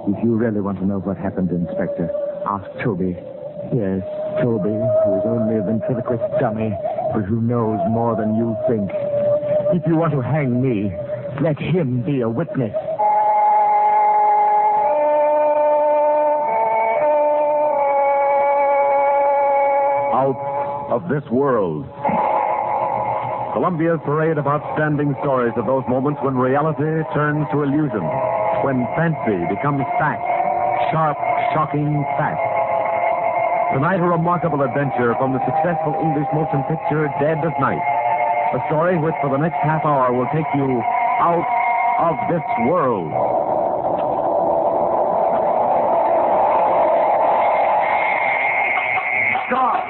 If you really want to know what happened, Inspector, ask Toby. Yes, Toby, who is only a ventriloquist dummy, but who knows more than you think. If you want to hang me, let him be a witness. Out of this world. Columbia's parade of outstanding stories of those moments when reality turns to illusion, when fancy becomes fact, sharp, shocking fact. Tonight, a remarkable adventure from the successful English motion picture Dead of Night. A story which for the next half hour will take you out of this world. Stop!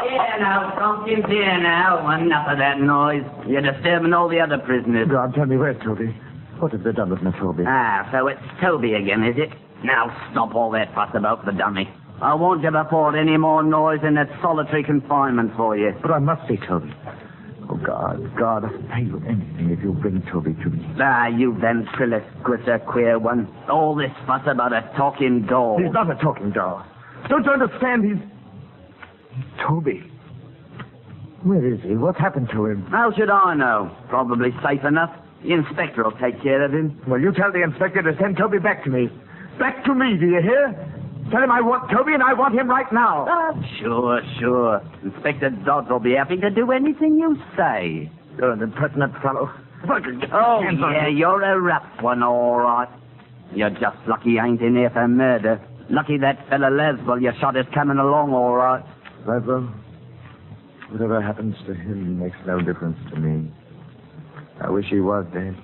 Here now, Tompkins, here now. Enough of that noise. You're disturbing all the other prisoners. God, tell me, where's Toby? What have they done with my Toby? Ah, so it's Toby again, is it? Now stop all that fuss about the dummy. I won't ever afford any more noise in that solitary confinement for you. But I must see Toby. Oh, God, I'll pay you anything if you bring Toby to me. Ah, you ventriloquist, a queer one. All this fuss about a talking doll. He's not a talking doll. Don't you understand? He's Toby. Where is he? What's happened to him? How should I know? Probably safe enough. The inspector will take care of him. Well, you tell the inspector to send Toby back to me. Back to me, do you hear? Tell him I want Toby and I want him right now. Ah, sure. Inspector Dodds will be happy to do anything you say. You're an impertinent fellow. Oh, yeah, you're a rough one, all right. You're just lucky you ain't in here for murder. Lucky that fella Leswell you shot is coming along, all right. Leswell? Whatever happens to him makes no difference to me. I wish he was dead.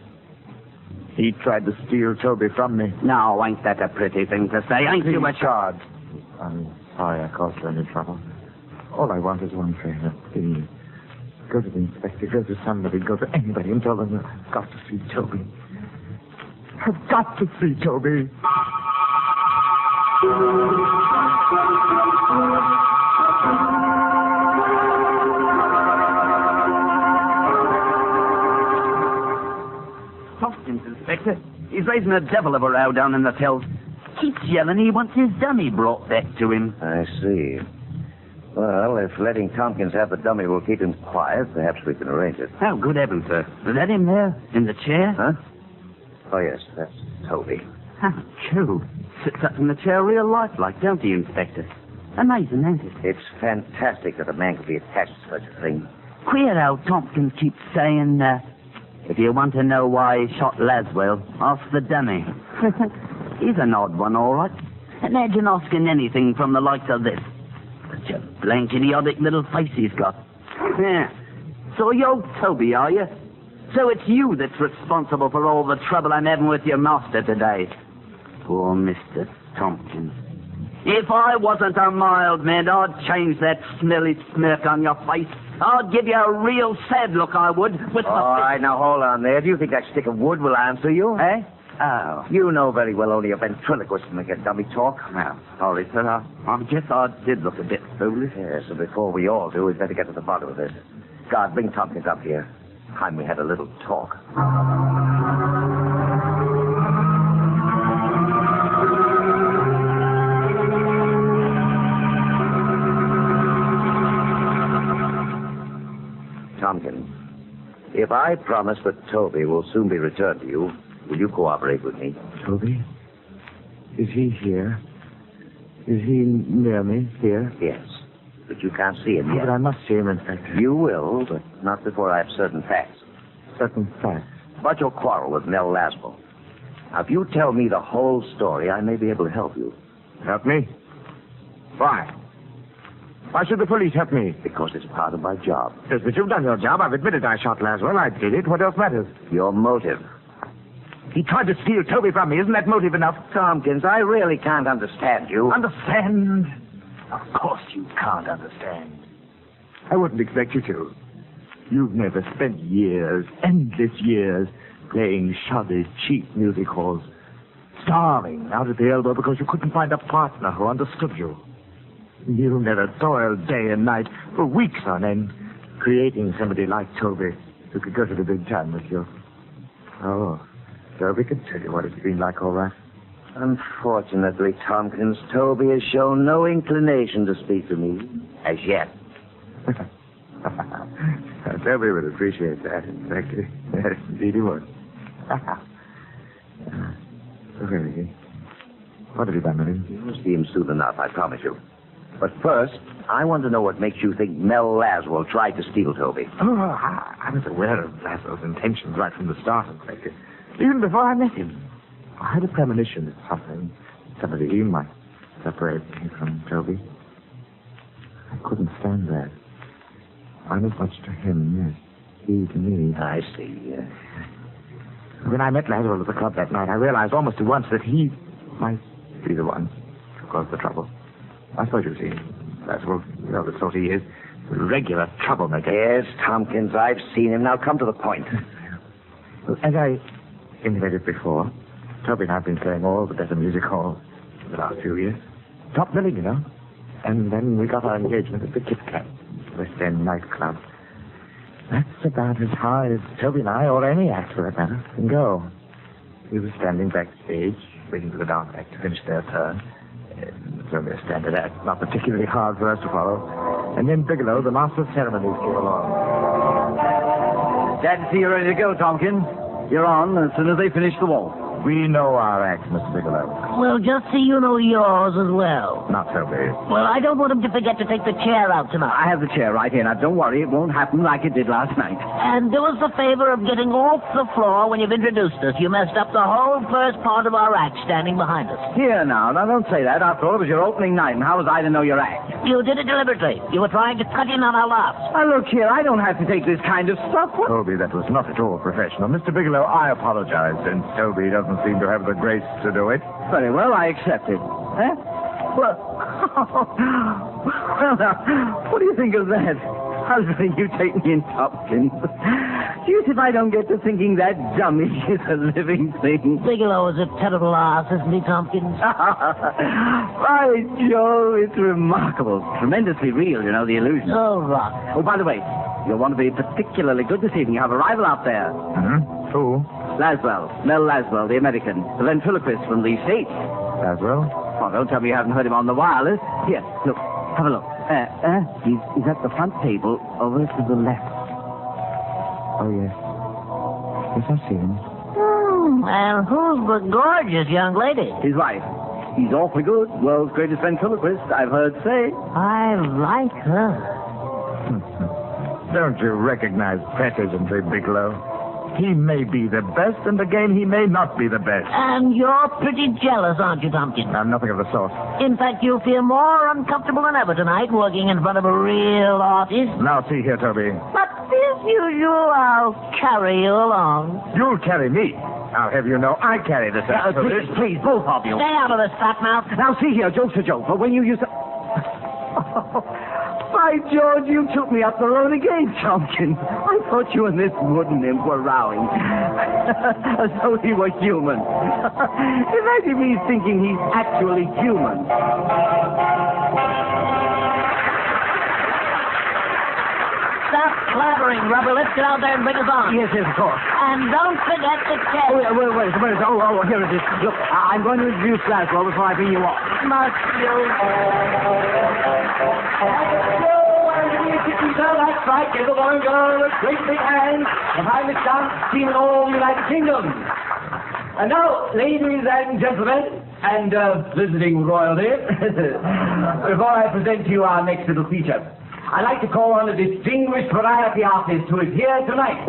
He tried to steal Toby from me. No, ain't that a pretty thing to say? Ain't you a charge? I'm sorry I caused you any trouble. All I want is one favor. Please. Go to the inspector, go to somebody, go to anybody and tell them I've got to see Toby. I've got to see Toby. Tompkins, Inspector. He's raising a devil of a row down in the cells. Keeps yelling he wants his dummy brought back to him. I see. Well, if letting Tompkins have the dummy will keep him quiet, perhaps we can arrange it. Oh, good heavens, sir. Is that him there, in the chair? Huh? Oh, yes, that's Toby. Oh, Joe. Sits up in the chair real lifelike, don't he, Inspector? Amazing, ain't it? It's fantastic that a man could be attached to such a thing. Queer how Tompkins keeps saying, if you want to know why he shot Laswell, ask the dummy. He's an odd one, all right. Imagine asking anything from the likes of this. Such a blank, idiotic little face he's got. Yeah. So you're Toby, are you? So it's you that's responsible for all the trouble I'm having with your master today. Poor Mr. Tompkins. If I wasn't a mild man, I'd change that smelly smirk on your face. I'd give you a real sad look, I would. All right, now hold on there. Do you think that stick of wood will answer you? Eh? Oh. You know very well only a ventriloquist can make a dummy talk. Well, sorry, sir. I guess I did look a bit foolish. Yes, so before we all do, we'd better get to the bottom of this. God, bring Tompkins up here. Time we had a little talk. Tompkins, if I promise that Toby will soon be returned to you, will you cooperate with me? Toby? Is he here? Is he near me here? Yes, but you can't see him yet. But I must see him, Inspector. You will, but not before I have certain facts. Certain facts? About your quarrel with Nell Laswell. Now, if you tell me the whole story, I may be able to help you. Help me? Why? Why should the police help me? Because it's part of my job. Yes, but you've done your job. I've admitted I shot Laswell. I did it. What else matters? Your motive. He tried to steal Toby from me. Isn't that motive enough? Tompkins, I really can't understand you. Understand? Of course you can't understand. I wouldn't expect you to. You've never spent years, endless years, playing shoddy, cheap music halls, starving out at the elbow because you couldn't find a partner who understood you. You never toiled day and night for weeks on end, creating somebody like Toby who could go to the big time with you. Oh, Toby can tell you what it's been like, all right. Unfortunately, Tompkins, Toby has shown no inclination to speak to me as yet. Toby would appreciate that, in fact. Yes, indeed he would. Okay. What have you done with him? You'll see him soon enough, I promise you. But first, I want to know what makes you think Mel Laswell tried to steal Toby. Oh, I was aware of Laszlo's intentions right from the start, in fact. Even before I met him. I had a premonition that somebody might separate me from Toby. I couldn't stand that. I'm as much to him, yes. He to me. I see, yes. When I met Laswell at the club that night, I realized almost at once that he might be the one to cause the trouble. I suppose you've seen Laswell. You know the sort he is. A regular troublemaker. Yes, Tompkins, I've seen him. Now come to the point. Well, as I intimated before, Toby and I have been playing all the better music halls for the last few years. Top billing, you know. And then we got our engagement at the Kit Kat, West End nightclub. That's about as high as Toby and I, or any act for that matter, can go. We were standing backstage, waiting for the dance act to finish their turn. It's only a standard act, not particularly hard for us to follow. And then Bigelow, the master of ceremonies, came along. Glad to see you ready to go, Tompkins. You're on as soon as they finish the waltz. We know our act, Mr. Bigelow. Well, just so you know yours as well. Not Toby. Well, I don't want him to forget to take the chair out tonight. I have the chair right here. Now, don't worry. It won't happen like it did last night. And do us the favor of getting off the floor when you've introduced us. You messed up the whole first part of our act standing behind us. Here, now, don't say that. After all, it was your opening night, and how was I to know your act? You did it deliberately. You were trying to cut in on our laughs. Now, look here. I don't have to take this kind of stuff. Toby, that was not at all professional. Mr. Bigelow, I apologize, since Toby doesn't seem to have the grace to do it. Very well, I accept it. Eh? Well, well, now, what do you think of that? How's you take me in, Tompkins? Deuce if I don't get to thinking that dummy is a living thing. Bigelow is a terrible ass, isn't he, Tompkins? By Joe, it's remarkable. Tremendously real, you know, the illusion. Oh, rock. Oh, by the way, you'll want to be particularly good this evening. You have a rival out there. Mm-hmm. Who? Laswell. Mel Laswell, the American. The ventriloquist from the States. Laswell? Oh, don't tell me you haven't heard him on the wireless. Here, look. Have a look. He's at the front table over to the left. Oh, yes. Yes, I see him. And who's the gorgeous young lady? His wife. He's awfully good. World's greatest ventriloquist, I've heard say. I like her. Don't you recognize precisency, Bigelow? He may be the best, and again, he may not be the best. And you're pretty jealous, aren't you, Tompkins? I'm nothing of the sort. In fact, you'll feel more uncomfortable than ever tonight working in front of a real artist. Now, see here, Toby. But as usual, I'll carry you along. You'll carry me. I'll have you know I carry this out. Please, both of you. Stay out of this, fat mouth. Now, see here, joke's a joke, but when you used to... By George, you took me up the road again, Tompkins. I thought you and this wooden imp were rowing. As though he were human. Imagine me thinking he's actually human. Stop clattering, Rubber. Let's get out there and bring us on. Yes, of course. And don't forget the check. Oh, wait a minute. Oh, here it is. Look, I'm going to introduce Laswell before I bring you off. Must you? That's right. Give the one girl a great big hand. The finest dance team in all the United Kingdom. And now, ladies and gentlemen, and visiting royalty, before I present to you our next little feature, I'd like to call on a distinguished variety artist who is here tonight.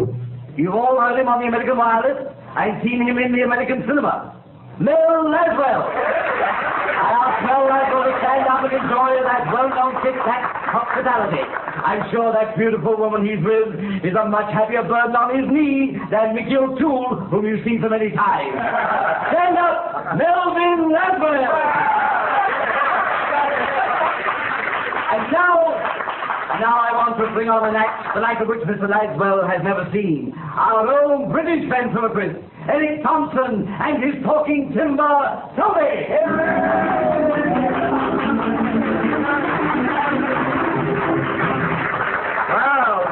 You've all heard him on the American wireless and seen him in the American cinema. Mel Laswell. I ask Mel Laswell to stand up and enjoy that well-known Kit Kat hospitality. I'm sure that beautiful woman he's with is a much happier burden on his knee than Mickey O'Toole, whom you've seen so many times. Stand up, Melvin Laswell. And now I want to bring on an act, the like of which Mr. Laswell has never seen. Our own British ventriloquist, Eric Thompson, and his talking timber, Toby. Well,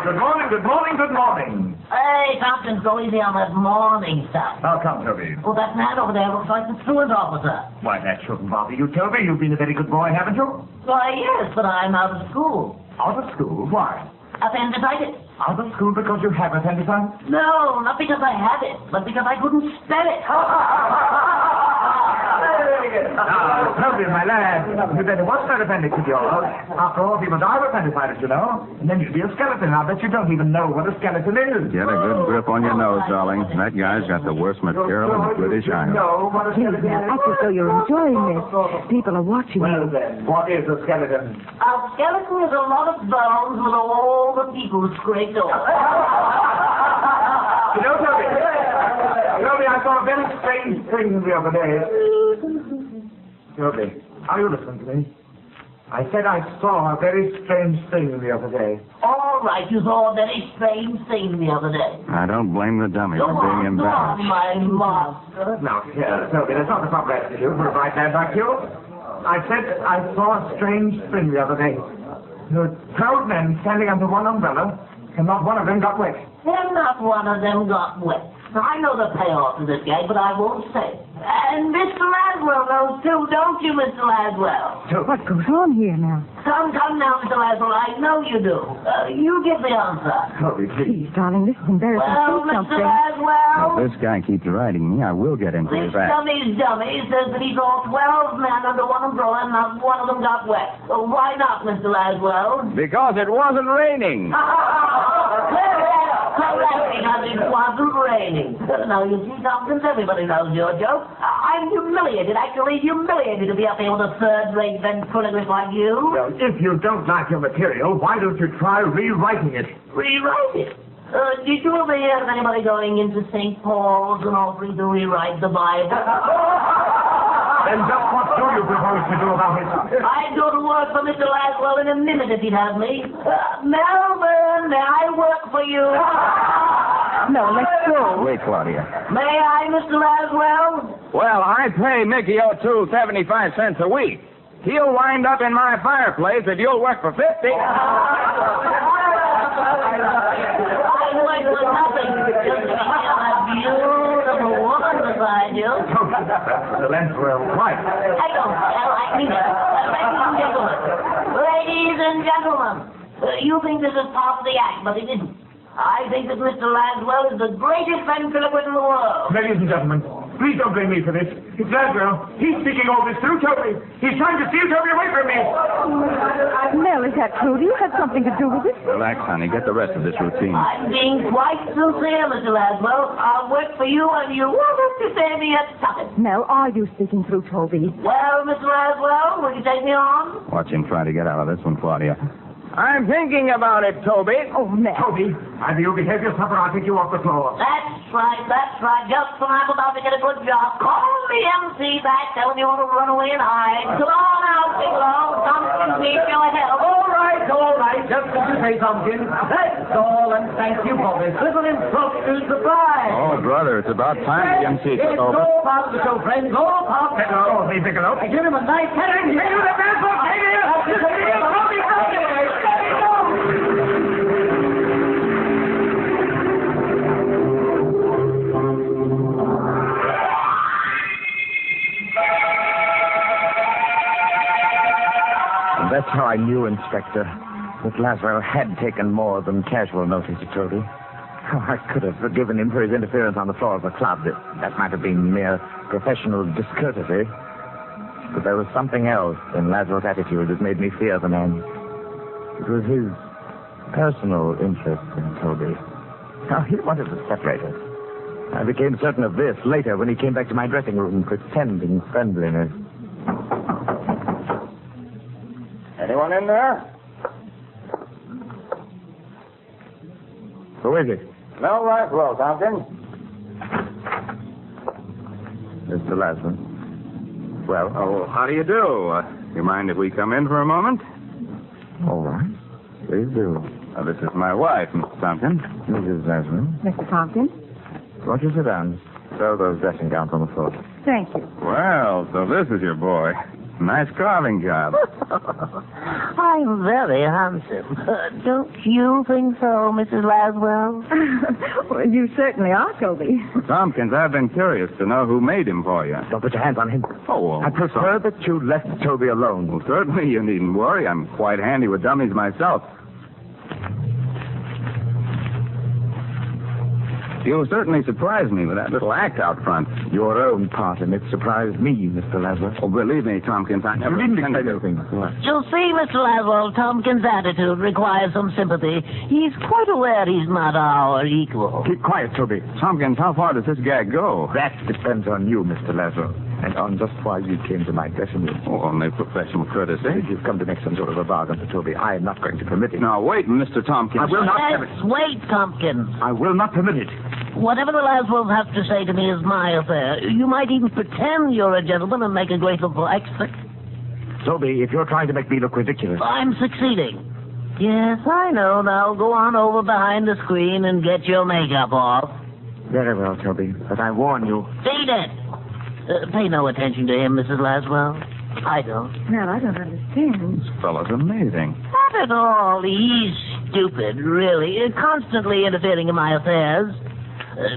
good morning. Hey, Tompkins, go easy on that morning stuff. How come, Toby? Oh, that man over there looks like the truant officer. Why, that shouldn't bother you, Toby. You've been a very good boy, haven't you? Why, yes, but I'm out of school. Out of school? Why? Appendicitis. Out of school because you have appendicitis? No, not because I have it, but because I couldn't spell it. Now, Toby, my lad, you better watch that appendix of yours. After all, people die of appendicitis, you know. And then you'd be a skeleton. I bet you don't even know what a skeleton is. Get a good grip on your nose, darling. That guy's got the worst material in the British Isles. No, what a skeleton is. Act as though you're enjoying this. People are watching Well, you. then, what is a skeleton? A skeleton is a lot of bones with all the people scraped off. You know, Toby, I saw a very strange thing the other day. Toby, are you listening to me? I said I saw a very strange thing the other day. All right, you saw a very strange thing the other day. I don't blame the dummy for being Go on, embarrassed. my master. Now, Toby, that's not the proper attitude for a bright lad like you. I said I saw a strange thing the other day. There were 12 men standing under one umbrella, and not one of them got wet. And not one of them got wet. I know the payoff to this gag, but I won't say. And Mr. Laswell knows too, don't you, Mr. Laswell? What goes on here now? Come now, Mr. Laswell, I know you do. You give the answer. Toby, please. Please, darling, this is embarrassing. Well, Say Mr. something. Laswell, If this guy keeps riding me, I will get him for this his act. dummy's dummy says that he saw 12 men under one umbrella and not one of them got wet. Why not, Mr. Laswell? Because it wasn't raining. Correct, because it wasn't raining. Now, you see, Tompkins, everybody knows your joke. I'm humiliated, actually humiliated to be up here with a third-rate ventriloquist like you. Well, if you don't like your material, why don't you try rewriting it? Rewrite it. Did you ever hear of anybody going into St. Paul's and offering to rewrite the Bible? Then just what do you propose to do about it? I'd go to work for Mr. Laswell in a minute if he'd have me. Melvin, may I work for you? No, let's go. Wait, Claudia. May I, Mr. Laswell? Well, I pay Mickey O'Toole 75 cents a week. He'll wind up in my fireplace if you'll work for 50. I work for nothing. Just to have a beautiful woman beside you. The Laswell wife. I don't tell. I mean, ladies and gentlemen, you think this is part of the act, but it isn't. I think that Mr. Laswell is the greatest ventriloquist in the world. Ladies and gentlemen, please don't blame me for this. It's Laswell. He's speaking all this through Toby. He's trying to steal Toby away from me. Mel, is that true? Do you have something to do with it? Relax, honey. Get the rest of this routine. I'm being quite sincere, Mr. Laswell. I'll work for you, and you won't have to pay me a tuppence. Mel, are you speaking through Toby? Well, Mr. Laswell, will you take me on? Watch him try to get out of this one, Claudia. I'm thinking about it, Toby. Oh, Mel. Toby, either you behave yourself or I'll take you off the floor. That's right. Just when I'm about to get a good job, call the MC back telling you to run away and hide. Come on out, Bigelow. Tompkins needs your help. All right. Just as you say, Tompkins. That's all, and thank you for this little impromptu surprise. Oh, brother, it's about time the MC It's took over. all part of the show, friends. All part of it. Oh, hey, Bigelow. I give him a nice head and give you the best of That's how I knew, Inspector, that Laswell had taken more than casual notice of Toby. Oh, I could have forgiven him for his interference on the floor of the club. That might have been mere professional discourtesy. But there was something else in Laswell's attitude that made me fear the man. It was his personal interest in Toby. Now, he wanted to separate us. I became certain of this later when he came back to my dressing room pretending friendliness. Anyone in there? Who is it? No, Laswell, Tompkins. Mr. Laswell. Well, Oh, how do you do? You mind if we come in for a moment? all right. Please do. This is my wife, Mr. Tompkins. Mrs. Laswell, Mr. Tompkins? won't you sit down? Throw those dressing gowns on the floor. Thank you. Well, so this is your boy. Nice carving job. I'm very handsome. Don't you think so, Mrs. Laswell? Well, you certainly are, Toby. Tompkins, I've been curious to know who made him for you. Don't put your hands on him. Oh, well, I prefer that you left Toby alone. Well, certainly you needn't worry. I'm quite handy with dummies myself. You certainly surprised me with that little act out front. Your own part in it surprised me, Mr. Laswell. Oh, believe me, Tompkins, I never You didn't intended expect to. anything. You'll see, Mr. Laswell, Tompkins' attitude requires some sympathy. He's quite aware he's not our equal. Keep quiet, Toby. Tompkins, how far does this gag go? That depends on you, Mr. Laswell, and on just why you came to my dressing room. Oh, only professional courtesy. If you've come to make some sort of a bargain for Toby, I am not going to permit it. Now, wait, Mr. Tompkins. I will not have it. Let's wait, Tompkins. I will not permit it. Whatever the Laswells have to say to me is my affair. You might even pretend you're a gentleman and make a grateful exit. Toby, if you're trying to make me look ridiculous... I'm succeeding. Yes, I know. Now go on over behind the screen and get your makeup off. Very well, Toby, but I warn you... Beat it! Pay no attention to him, Mrs. Laswell. I don't. Well, I don't understand. This fellow's amazing. Not at all. He's stupid, really. Constantly interfering in my affairs.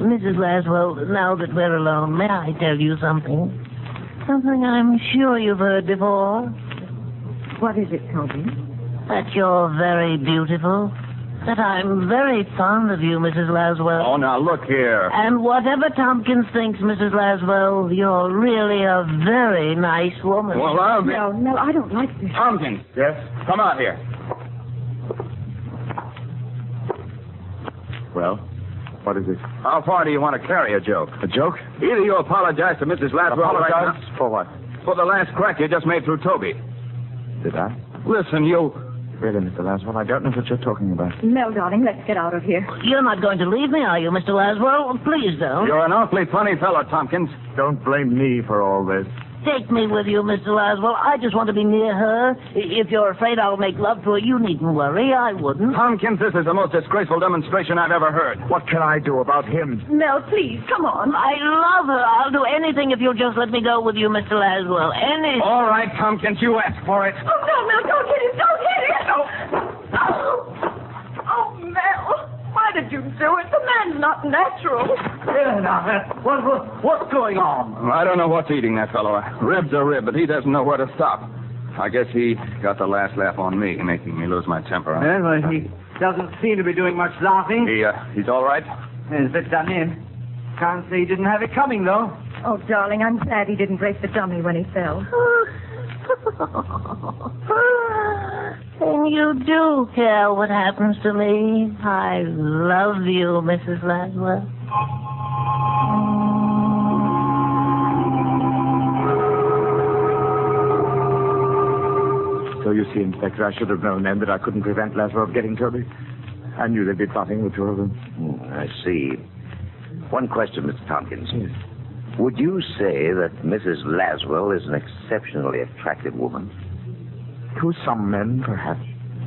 Mrs. Laswell, now that we're alone, may I tell you something? Something I'm sure you've heard before. What is it, Toby? That you're very beautiful. That I'm very fond of you, Mrs. Laswell. Oh, now, look here. And whatever Tompkins thinks, Mrs. Laswell, you're really a very nice woman. Well, I'll be... No, I don't like this. Tompkins. Yes? Come out here. Well, what is it? How far do you want to carry a joke? A joke? Either you apologize to Mrs. Laswell right Apologize now for what? for the last crack you just made through Toby. Did I? Listen, you... Really, Mr. Laswell, I don't know what you're talking about. Mel, darling, let's get out of here. You're not going to leave me, are you, Mr. Laswell? Please don't. You're an awfully funny fellow, Tompkins. Don't blame me for all this. Take me with you, Mr. Laswell. I just want to be near her. If you're afraid I'll make love to her, you needn't worry. I wouldn't. Tompkins, this is the most disgraceful demonstration I've ever heard. What can I do about him? Mel, please, come on. I love her. I'll do anything if you'll just let me go with you, Mr. Laswell. Anything. All right, Tompkins, you asked for it. Oh, no, Mel, don't hit him. Don't hit him. Oh, Mel. Why did you do it? The man's not natural. What's going on? I don't know what's eating that fellow. A rib's a rib, but he doesn't know where to stop. I guess he got the last laugh on me, making me lose my temper. Well, he doesn't seem to be doing much laughing. He's all right? He's a bit done in. Can't say he didn't have it coming, though. Oh, darling, I'm glad he didn't break the dummy when he fell. And you do care what happens to me. I love you, Mrs. Laswell. So you see, Inspector, I should have known then that I couldn't prevent Laswell getting Toby. I knew they'd be plotting the two of them. I see. One question, Mr. Tompkins. Yes. Would you say that Mrs. Laswell is an exceptionally attractive woman? To some men, perhaps.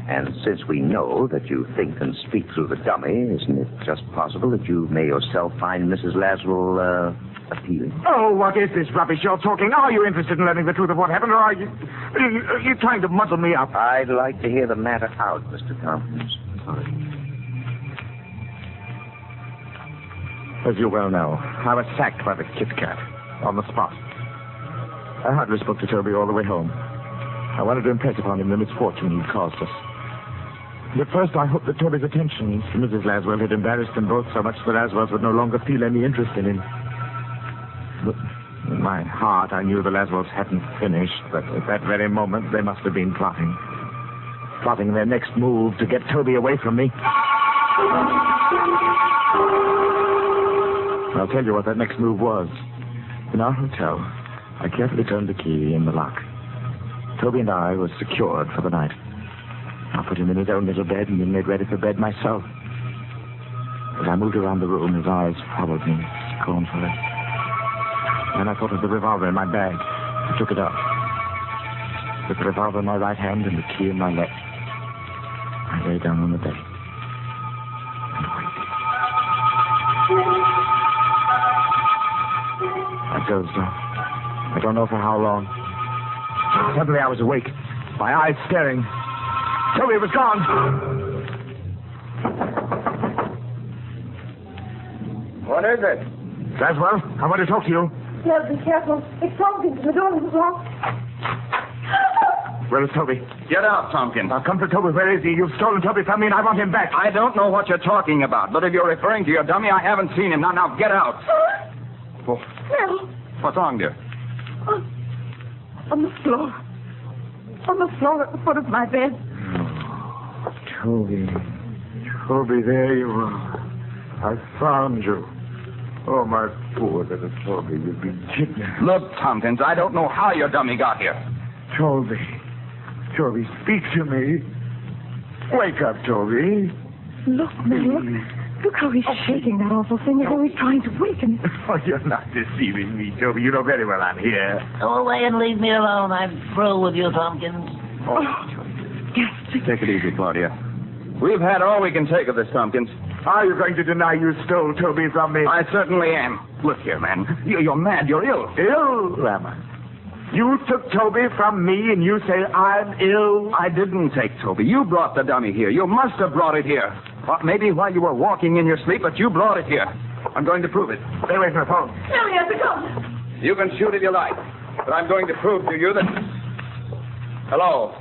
And since we know that you think and speak through the dummy, isn't it just possible that you may yourself find Mrs. Laswell appealing? Oh, what is this rubbish you're talking? Are you interested in learning the truth of what happened, or are you trying to muddle me up? I'd like to hear the matter out, Mr. Tompkins. As you well know, I was sacked by the Kit Kat on the spot. I hardly spoke to Toby all the way home. I wanted to impress upon him the misfortune he'd caused us. And at first, I hoped that Toby's attentions to Mrs. Laswell had embarrassed them both so much that Laswells would no longer feel any interest in him. But in my heart, I knew the Laswells hadn't finished, but at that very moment, they must have been plotting. Plotting their next move to get Toby away from me. I'll tell you what that next move was. In our hotel, I carefully turned the key in the lock. Toby and I were secured for the night. I put him in his own little bed and then made ready for bed myself. As I moved around the room, his eyes followed me scornfully. Then I thought of the revolver in my bag. I took it up. With the revolver in my right hand and the key in my left, I lay down on the bed and waited. I dozed off. I don't know for how long. Suddenly I was awake, my eyes staring. Toby was gone. What is it? Laswell, I want to talk to you. Well, be careful. It's Tompkins. The door is locked. Where is Toby? Get out, Tompkins. Now come to Toby. Where is he? You've stolen Toby from me and I want him back. I don't know what you're talking about, but if you're referring to your dummy, I haven't seen him. Now, get out. Oh. No. What's wrong, dear? On the floor. On the floor at the foot of my bed. Toby. Toby, there you are. I found you. Oh, my poor little Toby, you've been kidnapped. Look, Tompkins, I don't know how your dummy got here. Toby. Toby, speak to me. Wake up, Toby. Look, Mel. Look how he's shaking that awful thing as though he's trying to waken. Oh, you're not deceiving me, Toby. You know very well I'm here. Go away and leave me alone. I'm through with you, Tompkins. Oh, Yes. Take it easy, Claudia. We've had all we can take of this, Tompkins. are you going to deny you stole Toby from me? I certainly am. Look here, man. You're mad. You're ill. Ill, am I? You took Toby from me and you say I'm ill? I didn't take Toby. You brought the dummy here. You must have brought it here. Maybe while you were walking in your sleep, but you brought it here. I'm going to prove it. Stay away from the phone. Now he has to come. You can shoot if you like, but I'm going to prove to you that... Hello.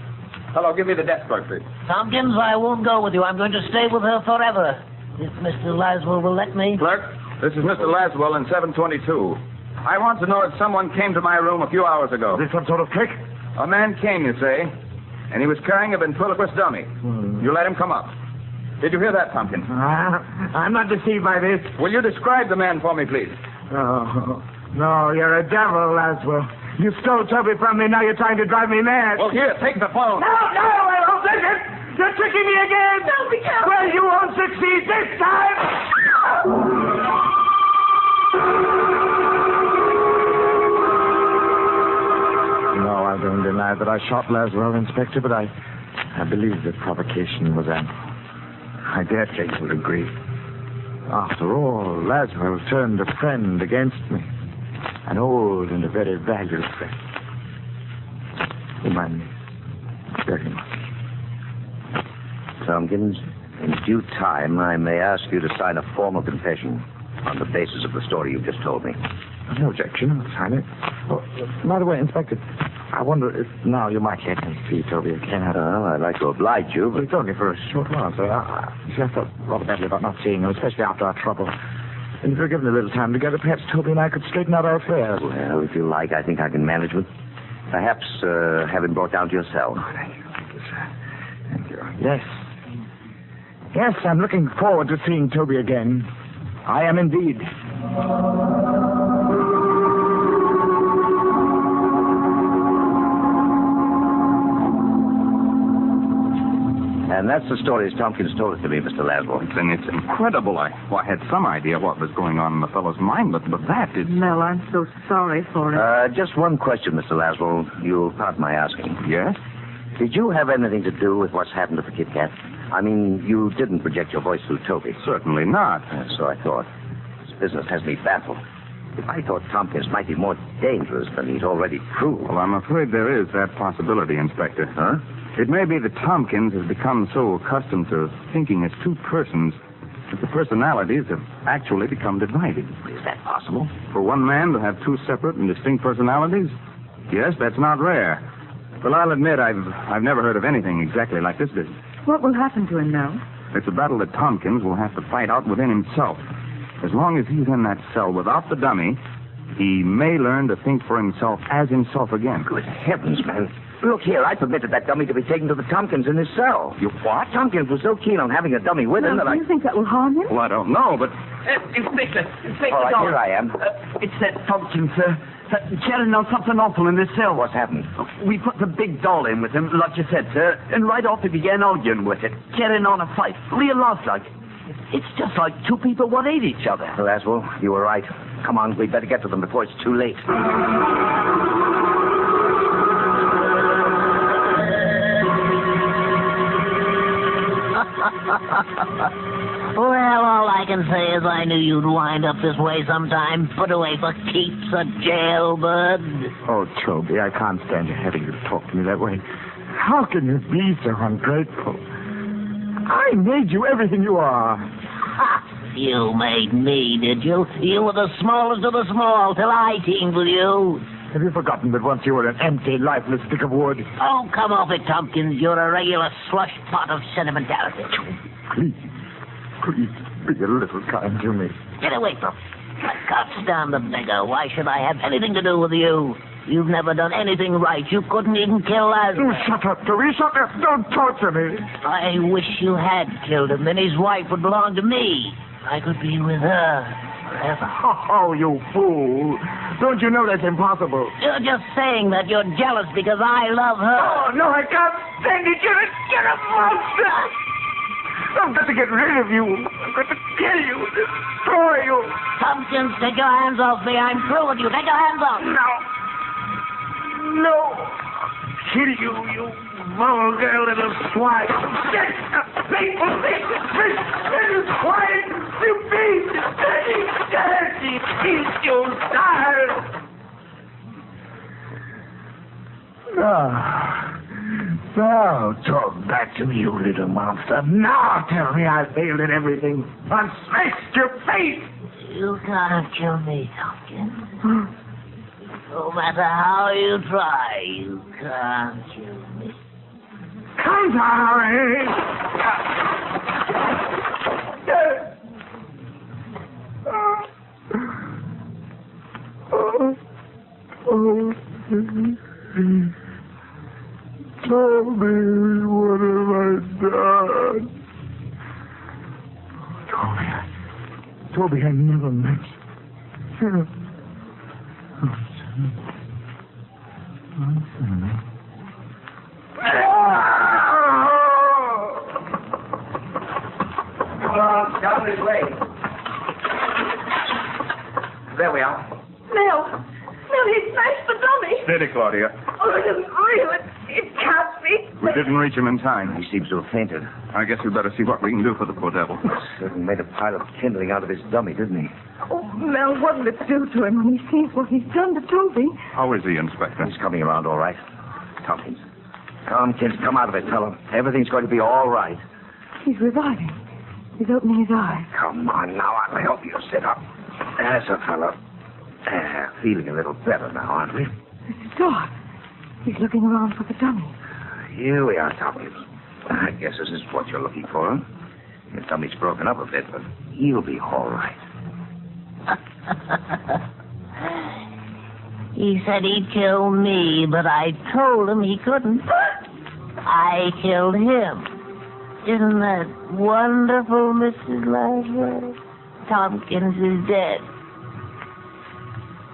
Hello, give me the desk clerk, please. Tompkins, I won't go with you. I'm going to stay with her forever. If Mr. Laswell will let me. Clerk, this is Mr. Laswell in 722. I want to know if someone came to my room a few hours ago. Is this some sort of trick? A man came, you say, and he was carrying a ventriloquist dummy. You let him come up. Did you hear that, Tompkins? I'm not deceived by this. Will you describe the man for me, please? Oh, no, you're a devil, Laswell. You stole Toby from me, now you're trying to drive me mad. Well, here, take the phone. No, I won't take it. You're tricking me again. No, be careful. Well, you won't succeed this time. No, I don't deny that I shot Laswell, Inspector, but I believe the provocation was ample. I dare say you will agree. After all, Laswell turned a friend against me. An old and a very valued friend. Whom I miss very much. Tompkins, in due time, I may ask you to sign a formal confession on the basis of the story you've just told me. No objection. I'll sign it. Oh, by the way, Inspector, I wonder if now you might let me see Toby again. Well, I'd like to oblige you, but... It's only for a short while, sir. I felt rather badly about not seeing him, especially after our trouble. And if we were given a little time together, perhaps Toby and I could straighten out our affairs. Well, if you like, I think I can manage it. Perhaps have him brought down to your cell. Oh, thank you, sir. Thank you. Yes. Yes, I'm looking forward to seeing Toby again. I am indeed. And that's the story as Tompkins told it to me, Mr. Laswell. And it's incredible. I had some idea what was going on in the fellow's mind, but that is... Mel, I'm so sorry for it. Just one question, Mr. Laswell. You'll pardon my asking. Yes? Did you have anything to do with what's happened to the Kit Kat? I mean, you didn't project your voice through Toby. Certainly not. So I thought. This business has me baffled. If I thought Tompkins might be more dangerous than he's already proved. Well, I'm afraid there is that possibility, Inspector. Huh? It may be that Tompkins has become so accustomed to thinking as two persons that the personalities have actually become divided. Is that possible? For one man to have two separate and distinct personalities? Yes, that's not rare. Well, I'll admit I've never heard of anything exactly like this business. What will happen to him now? It's a battle that Tompkins will have to fight out within himself. As long as he's in that cell without the dummy, he may learn to think for himself as himself again. Good heavens, man. Look here, I permitted that dummy to be taken to the Tompkins in his cell. You what? Tompkins was so keen on having a dummy with him that Do you think that will harm him? Well, I don't know, but... Inspector, All right, here I am. It's that Tompkins, sir. Jerry knows something awful in this cell. What's happened? We put the big doll in with him, like you said, sir, and right off he began arguing with it, carrying on a fight, real lifelike. It's just like two people what hate each other. Well, Laswell, you were right. Come on, we'd better get to them before it's too late. Well, all I can say is I knew you'd wind up this way sometime. Put away for keeps, a jailbird. Oh, Toby, I can't stand having you talk to me that way. How can you be so ungrateful? I made you everything you are. Ha! You made me, did you? You were the smallest of the small till I teamed with you. Have you forgotten that once you were an empty, lifeless stick of wood? Oh, come off it, Tompkins. You're a regular slush pot of sentimentality. Please be a little kind to me. Get away from me. I can't stand the beggar. Why should I have anything to do with you? You've never done anything right. You couldn't even kill Lazarus. Oh, shut up, Toby. Shut up. Don't torture me. I wish you had killed him. Then his wife would belong to me. I could be with her forever. Oh, you fool. Don't you know that's impossible? You're just saying that you're jealous because I love her. Oh, no, I can't stand it. You're a monster. I've got to get rid of you. I've got to kill you, destroy you. Tompkins, take your hands off me. I'm through with you. Take your hands off. No. Kill you, you vulgar little swine. People, little swine. You dirty, you die. Now talk back to me, you little monster. Now tell me I failed at everything. I smashed your face. You can't kill me, Tompkins. No matter how you try, you can't kill me. Come on, Toby, what have I done? Toby, I never meant. Down this way. There we are. Mel, he smashed the dummy. Steady, Claudia. Oh, it isn't real. It can't be. We didn't reach him in time. He seems to have fainted. I guess we'd better see what we can do for the poor devil. Certainly made a pile of kindling out of his dummy, didn't he? Oh, Mel, what'll it do to him when he sees what he's done to Toby? How is he, Inspector? He's coming around all right. Tompkins, come out of it, tell him. Everything's going to be all right. He's reviving. He's opening his eyes. Come on now, I'll help you sit up. There's a fellow. Feeling a little better now, aren't we? Mrs. Dawes. He's looking around for the dummy. Here we are, Tompkins. I guess this is what you're looking for. The dummy's broken up a bit, but he'll be all right. He said he'd kill me, but I told him he couldn't. I killed him. Isn't that wonderful, Mrs. Lazarus? Tompkins is dead.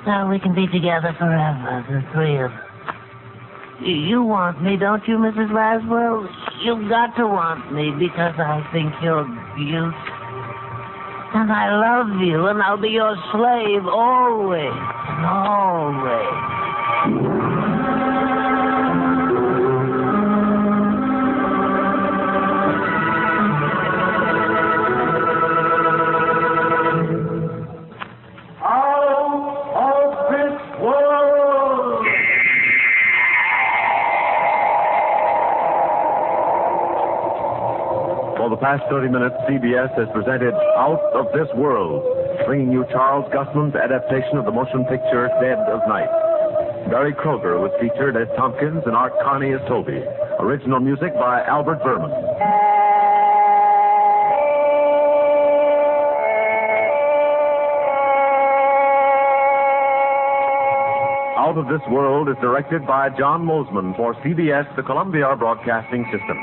Now we can be together forever, the three of us. You want me, don't you, Mrs. Laswell? You've got to want me because I think you're beautiful. And I love you, and I'll be your slave always and always. For the past 30 minutes, CBS has presented Out of This World, bringing you Charles Gusman's adaptation of the motion picture Dead of Night. Barry Kroger was featured as Tompkins and Art Carney as Toby. Original music by Albert Berman. Out of This World is directed by John Mosman for CBS, the Columbia Broadcasting System.